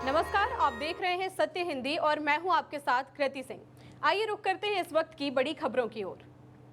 नमस्कार, आप देख रहे हैं सत्य हिंदी और मैं हूं आपके साथ कृति सिंह। आइए रुक करते हैं इस वक्त की बड़ी खबरों की ओर।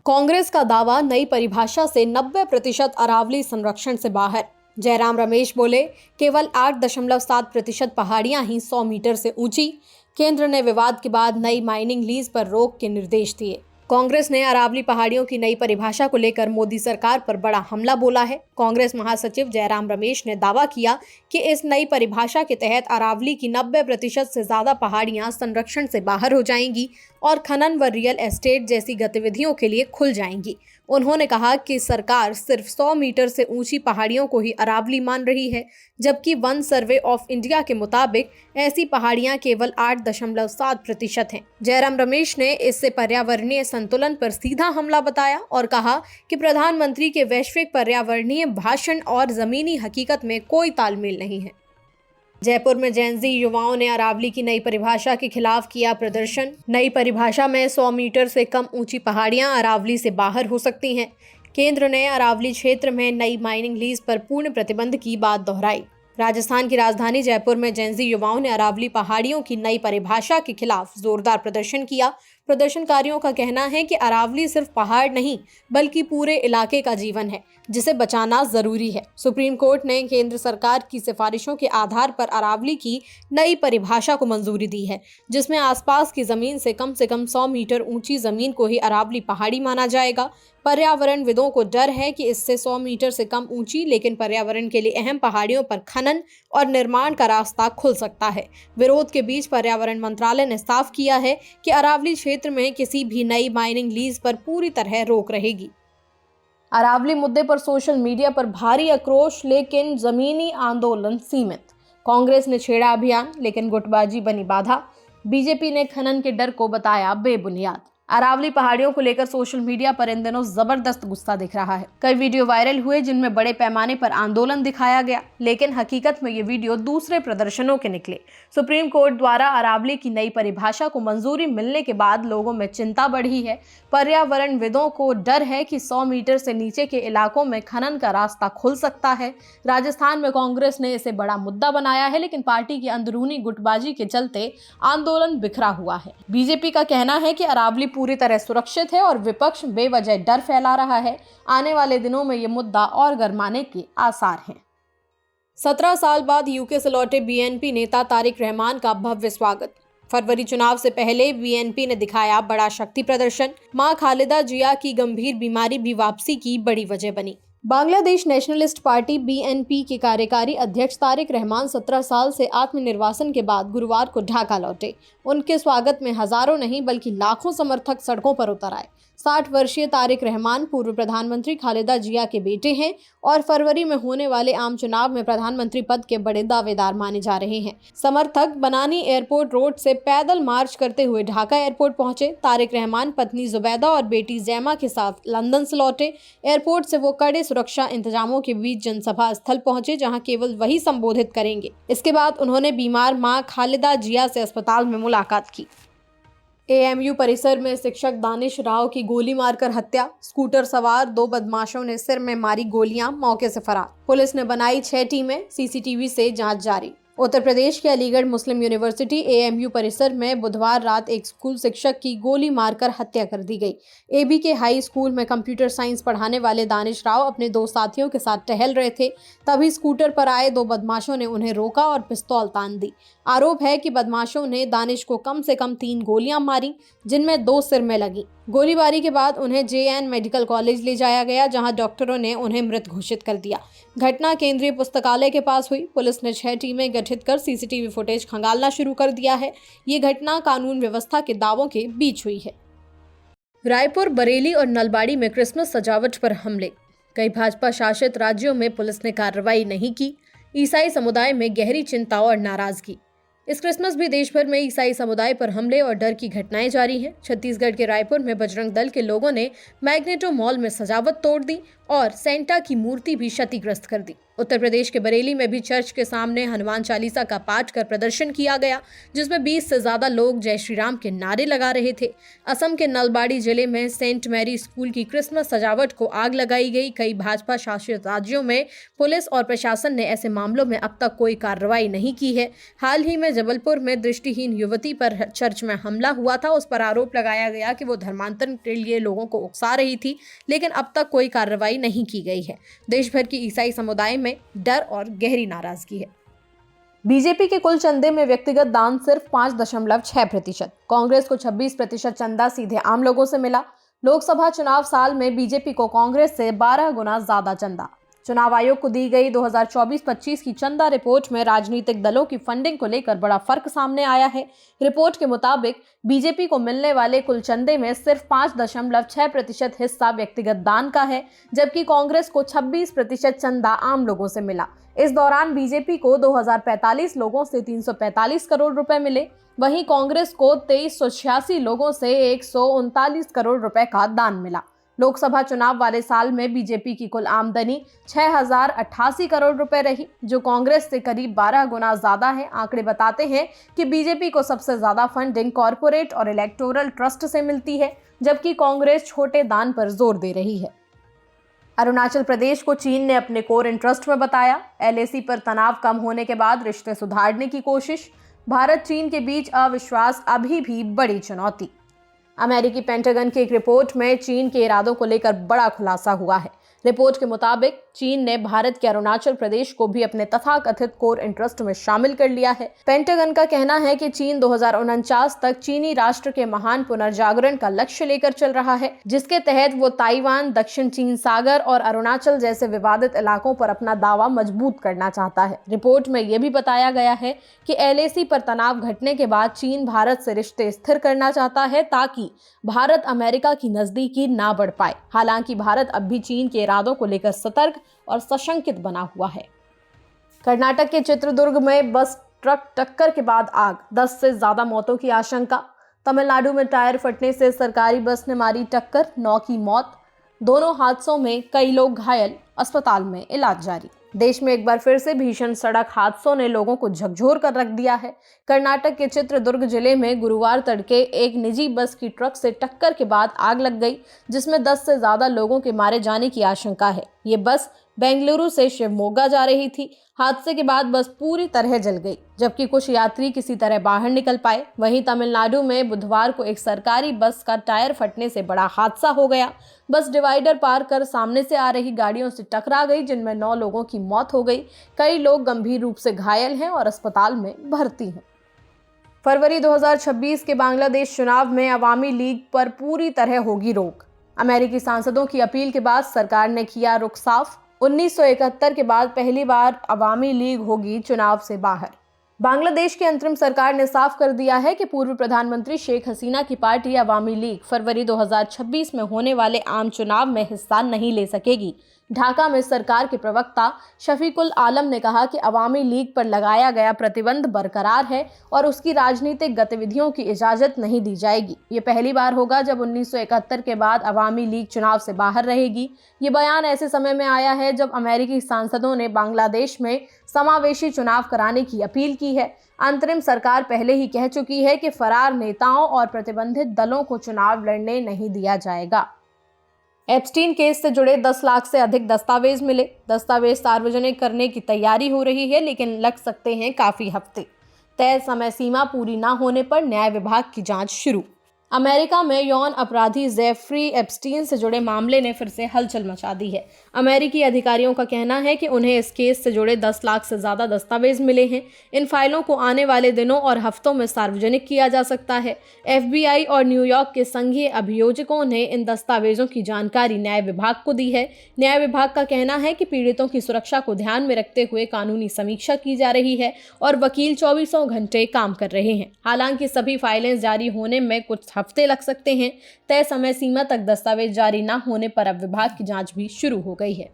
कांग्रेस का दावा, नई परिभाषा से 90% अरावली संरक्षण से बाहर। जयराम रमेश बोले, केवल 8.7% पहाड़ियां ही 100 मीटर से ऊंची। केंद्र ने विवाद के बाद नई माइनिंग लीज पर रोक के निर्देश दिए। कांग्रेस ने अरावली पहाड़ियों की नई परिभाषा को लेकर मोदी सरकार पर बड़ा हमला बोला है। कांग्रेस महासचिव जयराम रमेश ने दावा किया कि इस नई परिभाषा के तहत अरावली की 90% से ज्यादा पहाड़ियां संरक्षण से बाहर हो जाएंगी और खनन व रियल एस्टेट जैसी गतिविधियों के लिए खुल जाएंगी। उन्होंने कहा कि सरकार सिर्फ 100 मीटर से ऊंची पहाड़ियों को ही अरावली मान रही है, जबकि वन सर्वे ऑफ इंडिया के मुताबिक ऐसी पहाड़ियां केवल 8.7% हैं। जयराम रमेश ने इससे पर्यावरणीय संतुलन पर सीधा हमला बताया और कहा कि प्रधानमंत्री के वैश्विक पर्यावरणीय भाषण और जमीनी हकीकत में कोई तालमेल नहीं है। जयपुर में जेनजी युवाओं ने अरावली की नई परिभाषा के खिलाफ किया प्रदर्शन। नई परिभाषा में 100 मीटर से कम ऊंची पहाड़ियां अरावली से बाहर हो सकती हैं। केंद्र ने अरावली क्षेत्र में नई माइनिंग लीज पर पूर्ण प्रतिबंध की बात दोहराई। राजस्थान की राजधानी जयपुर में जेनजी युवाओं ने अरावली पहाड़ियों की नई परिभाषा के खिलाफ जोरदार प्रदर्शन किया। प्रदर्शनकारियों का कहना है कि अरावली सिर्फ पहाड़ नहीं बल्कि पूरे इलाके का जीवन है, जिसे बचाना जरूरी है। सुप्रीम कोर्ट ने केंद्र सरकार की सिफारिशों के आधार पर अरावली की नई परिभाषा को मंजूरी दी है, जिसमें आसपास की जमीन से कम 100 मीटर ऊंची जमीन को ही अरावली पहाड़ी माना जाएगा। पर्यावरणविदों को डर है कि इससे 100 मीटर से कम ऊंची लेकिन पर्यावरण के लिए अहम पहाड़ियों पर खनन और निर्माण का रास्ता खुल सकता है। विरोध के बीच पर्यावरण मंत्रालय ने साफ किया है कि अरावली क्षेत्र में किसी भी नई माइनिंग लीज पर पूरी तरह रोक रहेगी। अरावली मुद्दे पर सोशल मीडिया पर भारी आक्रोश, लेकिन जमीनी आंदोलन सीमित। कांग्रेस ने छेड़ा अभियान, लेकिन गुटबाजी बनी बाधा। बीजेपी ने खनन के डर को बताया बेबुनियाद। अरावली पहाड़ियों को लेकर सोशल मीडिया पर इन दिनों जबरदस्त गुस्सा दिख रहा है। कई वीडियो वायरल हुए जिनमें बड़े पैमाने पर आंदोलन दिखाया गया, लेकिन हकीकत में ये वीडियो दूसरे प्रदर्शनों के निकले। सुप्रीम कोर्ट द्वारा अरावली की नई परिभाषा को मंजूरी मिलने के बाद लोगों में चिंता बढ़ी है। पर्यावरणविदों को डर है कि 100 मीटर से नीचे के इलाकों में खनन का रास्ता खुल सकता है। राजस्थान में कांग्रेस ने इसे बड़ा मुद्दा बनाया है, लेकिन पार्टी की अंदरूनी गुटबाजी के चलते आंदोलन बिखरा हुआ है। बीजेपी का कहना है कि अरावली पूरी तरह सुरक्षित है और विपक्ष बेवजह डर फैला रहा है। आने वाले दिनों में ये मुद्दा और गरमाने के आसार हैं। 17 साल बाद यूके से लौटे बीएनपी नेता तारिक रहमान का भव्य स्वागत। फरवरी चुनाव से पहले बीएनपी ने दिखाया बड़ा शक्ति प्रदर्शन। मां खालिदा जिया की गंभीर बीमारी भी वापसी की बड़ी वजह बनी। बांग्लादेश नेशनलिस्ट पार्टी बीएनपी के कार्यकारी अध्यक्ष तारिक रहमान 17 साल से आत्मनिर्वासन के बाद गुरुवार को ढाका लौटे। उनके स्वागत में हजारों नहीं बल्कि लाखों समर्थक सड़कों पर उतर आए। 60 वर्षीय तारिक रहमान पूर्व प्रधानमंत्री खालिदा जिया के बेटे हैं और फरवरी में होने वाले आम चुनाव में प्रधानमंत्री पद के बड़े दावेदार माने जा रहे हैं। समर्थक बनानी एयरपोर्ट रोड से पैदल मार्च करते हुए ढाका एयरपोर्ट पहुंचे। तारिक रहमान पत्नी जुबैदा और बेटी जैमा के साथ लंदन से लौटे। एयरपोर्ट से वो कड़े सुरक्षा इंतजामों के बीच जनसभा स्थल पहुंचे, जहां केवल वही संबोधित करेंगे। इसके बाद उन्होंने बीमार मां खालिदा जिया से अस्पताल में मुलाकात की। एएमयू परिसर में शिक्षक दानिश राव की गोली मारकर हत्या। स्कूटर सवार 2 बदमाशों ने सिर में मारी गोलियां, मौके से फरार। पुलिस ने बनाई 6 टीमें, सीसीटीवी से जांच जारी। उत्तर प्रदेश के अलीगढ़ मुस्लिम यूनिवर्सिटी एएमयू परिसर में बुधवार रात एक स्कूल शिक्षक की गोली मारकर हत्या कर दी गई। एबीके हाई स्कूल में कंप्यूटर साइंस पढ़ाने वाले दानिश राव अपने 2 साथियों के साथ टहल रहे थे, तभी स्कूटर पर आए 2 बदमाशों ने उन्हें रोका और पिस्तौल तान दी। आरोप है कि बदमाशों ने दानिश को कम से कम 3 गोलियां मारी, जिनमें 2 सिर में लगी। गोलीबारी के बाद उन्हें जेएन मेडिकल कॉलेज ले जाया गया, जहां डॉक्टरों ने उन्हें मृत घोषित कर दिया। घटना केंद्रीय पुस्तकालय के पास हुई। पुलिस ने 6 टीमें गठित कर सीसीटीवी फुटेज खंगालना शुरू कर दिया है। ये घटना कानून व्यवस्था के दावों के बीच हुई है। रायपुर, बरेली और नलबाड़ी में क्रिसमस सजावट पर हमले। कई भाजपा शासित राज्यों में पुलिस ने कार्रवाई नहीं की। ईसाई समुदाय में गहरी चिंता और नाराजगी। इस क्रिसमस भी देश भर में ईसाई समुदाय पर हमले और डर की घटनाएं जारी हैं। छत्तीसगढ़ के रायपुर में बजरंग दल के लोगों ने मैग्नेटो मॉल में सजावट तोड़ दी और सेंटा की मूर्ति भी क्षतिग्रस्त कर दी। उत्तर प्रदेश के बरेली में भी चर्च के सामने हनुमान चालीसा का पाठ कर प्रदर्शन किया गया, जिसमें 20 से ज्यादा लोग जय श्री राम के नारे लगा रहे थे। असम के नलबाड़ी जिले में सेंट मैरी स्कूल की क्रिसमस सजावट को आग लगाई गई। कई भाजपा शासित राज्यों में पुलिस और प्रशासन ने ऐसे मामलों में अब तक कोई कार्रवाई नहीं की है। हाल ही में जबलपुर में दृष्टिहीन युवती पर चर्च में हमला हुआ था। उस पर आरोप लगाया गया कि वो धर्मांतरण के लिए लोगों को उकसा रही थी, लेकिन अब तक कोई कार्रवाई नहीं की गई है। देश भर की ईसाई समुदाय में डर और गहरी नाराजगी है। बीजेपी के कुल चंदे में व्यक्तिगत दान सिर्फ 5.6%। कांग्रेस को 26% चंदा सीधे आम लोगों से मिला। लोकसभा चुनाव साल में बीजेपी को कांग्रेस से 12 गुना ज्यादा चंदा। चुनाव आयोग को दी गई 2024-25 की चंदा रिपोर्ट में राजनीतिक दलों की फंडिंग को लेकर बड़ा फर्क सामने आया है। रिपोर्ट के मुताबिक बीजेपी को मिलने वाले कुल चंदे में सिर्फ 5.6% हिस्सा व्यक्तिगत दान का है, जबकि कांग्रेस को 26% चंदा आम लोगों से मिला। इस दौरान बीजेपी को 2045 लोगों से 345 करोड़ रुपए मिले, वहीं कांग्रेस को 2386 लोगों से 139 करोड़ रुपए का दान मिला। लोकसभा चुनाव वाले साल में बीजेपी की कुल आमदनी 6088 करोड़ रुपए रही, जो कांग्रेस से करीब 12 गुना ज्यादा है। आंकड़े बताते हैं कि बीजेपी को सबसे ज्यादा फंडिंग कॉरपोरेट और इलेक्टोरल ट्रस्ट से मिलती है, जबकि कांग्रेस छोटे दान पर जोर दे रही है। अरुणाचल प्रदेश को चीन ने अपने कोर इंटरेस्ट में बताया। एलएसी पर तनाव कम होने के बाद रिश्ते सुधारने की कोशिश। भारत चीन के बीच अविश्वास अभी भी बड़ी चुनौती। अमेरिकी पेंटागन की एक रिपोर्ट में चीन के इरादों को लेकर बड़ा खुलासा हुआ है। रिपोर्ट के मुताबिक चीन ने भारत के अरुणाचल प्रदेश को भी अपने तथाकथित कोर इंटरेस्ट में शामिल कर लिया है। पेंटागन का कहना है कि चीन 2049 तक चीनी राष्ट्र के महान पुनर्जागरण का लक्ष्य लेकर चल रहा है, जिसके तहत वो ताइवान, दक्षिण चीन सागर और अरुणाचल जैसे विवादित इलाकों पर अपना दावा मजबूत करना चाहता है। रिपोर्ट में यह भी बताया गया है कि एलएसी पर तनाव घटने के बाद चीन भारत से रिश्ते स्थिर करना चाहता है, ताकि भारत अमेरिका की नजदीकी ना बढ़ पाए। हालांकि भारत अब भी चीन के इरादों को लेकर सतर्क और सशंकित बना हुआ है। कर्नाटक के चित्रदुर्ग में बस ट्रक टक्कर के बाद आग, 10 से ज्यादा मौतों की आशंका। तमिलनाडु में टायर फटने से सरकारी बस ने मारी टक्कर, 9 की मौत। दोनों हादसों में कई लोग घायल, अस्पताल में इलाज जारी। देश में एक बार फिर से भीषण सड़क हादसों ने लोगों को झकझोर कर रख दिया है। कर्नाटक के चित्रदुर्ग जिले में गुरुवार तड़के एक निजी बस की ट्रक से टक्कर के बाद आग लग गई, जिसमें 10 से ज्यादा लोगों के मारे जाने की आशंका है। ये बस बेंगलुरु से शिवमोगा जा रही थी। हादसे के बाद बस पूरी तरह जल गई, जबकि कुछ यात्री किसी तरह बाहर निकल पाए। वहीं तमिलनाडु में बुधवार को एक सरकारी बस का टायर फटने से बड़ा हादसा हो गया। बस डिवाइडर पार कर सामने से आ रही गाड़ियों से टकरा गई, जिनमें 9 लोगों की मौत हो गई। कई लोग गंभीर रूप से घायल हैं और अस्पताल में भर्ती हैं। फरवरी 2026 के बांग्लादेश चुनाव में अवामी लीग पर पूरी तरह होगी रोक। अमेरिकी सांसदों की अपील के बाद सरकार ने किया रुख साफ। 1971 के बाद पहली बार अवामी लीग होगी चुनाव से बाहर। बांग्लादेश की अंतरिम सरकार ने साफ कर दिया है कि पूर्व प्रधानमंत्री शेख हसीना की पार्टी अवामी लीग फरवरी 2026 में होने वाले आम चुनाव में हिस्सा नहीं ले सकेगी। ढाका में सरकार के प्रवक्ता शफीकुल आलम ने कहा कि अवामी लीग पर लगाया गया प्रतिबंध बरकरार है और उसकी राजनीतिक गतिविधियों की इजाजत नहीं दी जाएगी। ये पहली बार होगा जब 1971 के बाद अवामी लीग चुनाव से बाहर रहेगी। ये बयान ऐसे समय में आया है जब अमेरिकी सांसदों ने बांग्लादेश में समावेशी चुनाव कराने की अपील की है। अंतरिम सरकार पहले ही कह चुकी है कि फरार नेताओं और प्रतिबंधित दलों को चुनाव लड़ने नहीं दिया जाएगा। एप्स्टीन केस से जुड़े 10 लाख से अधिक दस्तावेज मिले। दस्तावेज सार्वजनिक करने की तैयारी हो रही है, लेकिन लग सकते हैं काफी हफ्ते। तय समय सीमा पूरी न होने पर न्याय विभाग की जांच शुरू। अमेरिका में यौन अपराधी जेफरी एप्स्टीन से जुड़े मामले ने फिर से हलचल मचा दी है। अमेरिकी अधिकारियों का कहना है कि उन्हें इस केस से जुड़े 10 लाख से ज्यादा दस्तावेज मिले हैं। इन फाइलों को आने वाले दिनों और हफ्तों में सार्वजनिक किया जा सकता है। FBI और न्यूयॉर्क के संघीय अभियोजकों ने इन दस्तावेजों की जानकारी न्याय विभाग को दी है। न्याय विभाग का कहना है कि पीड़ितों की सुरक्षा को ध्यान में रखते हुए कानूनी समीक्षा की जा रही है और वकील 24 घंटे काम कर रहे हैं। हालांकि सभी फाइलें जारी होने में कुछ हफ्ते लग सकते हैं। तय समय सीमा तक दस्तावेज जारी न होने पर अब विभाग की जांच भी शुरू हो गई है।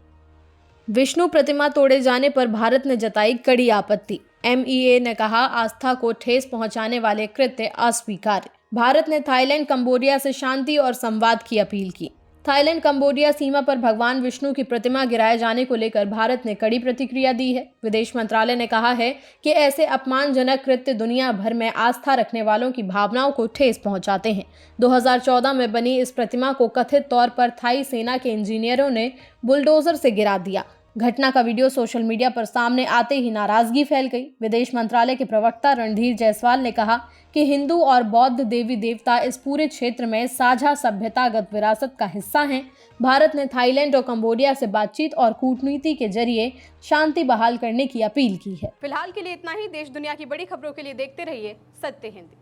विष्णु प्रतिमा तोड़े जाने पर भारत ने जताई कड़ी आपत्ति। MEA ने कहा, आस्था को ठेस पहुंचाने वाले कृत्य अस्वीकार्य। भारत ने थाईलैंड, कंबोडिया से शांति और संवाद की अपील की। थाईलैंड कंबोडिया सीमा पर भगवान विष्णु की प्रतिमा गिराए जाने को लेकर भारत ने कड़ी प्रतिक्रिया दी है। विदेश मंत्रालय ने कहा है कि ऐसे अपमानजनक कृत्य दुनिया भर में आस्था रखने वालों की भावनाओं को ठेस पहुंचाते हैं। 2014 में बनी इस प्रतिमा को कथित तौर पर थाई सेना के इंजीनियरों ने बुलडोजर से गिरा दिया। घटना का वीडियो सोशल मीडिया पर सामने आते ही नाराजगी फैल गई। विदेश मंत्रालय के प्रवक्ता रणधीर जायसवाल ने कहा कि हिंदू और बौद्ध देवी देवता इस पूरे क्षेत्र में साझा सभ्यतागत विरासत का हिस्सा हैं। भारत ने थाईलैंड और कंबोडिया से बातचीत और कूटनीति के जरिए शांति बहाल करने की अपील की है। फिलहाल के लिए इतना ही। देश दुनिया की बड़ी खबरों के लिए देखते रहिए सत्य Hindi.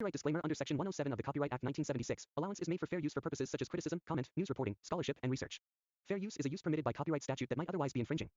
Copyright disclaimer under Section 107 of the Copyright Act 1976. Allowance is made for fair use for purposes such as criticism, comment, news reporting, scholarship, and research. Fair use is a use permitted by copyright statute that might otherwise be infringing.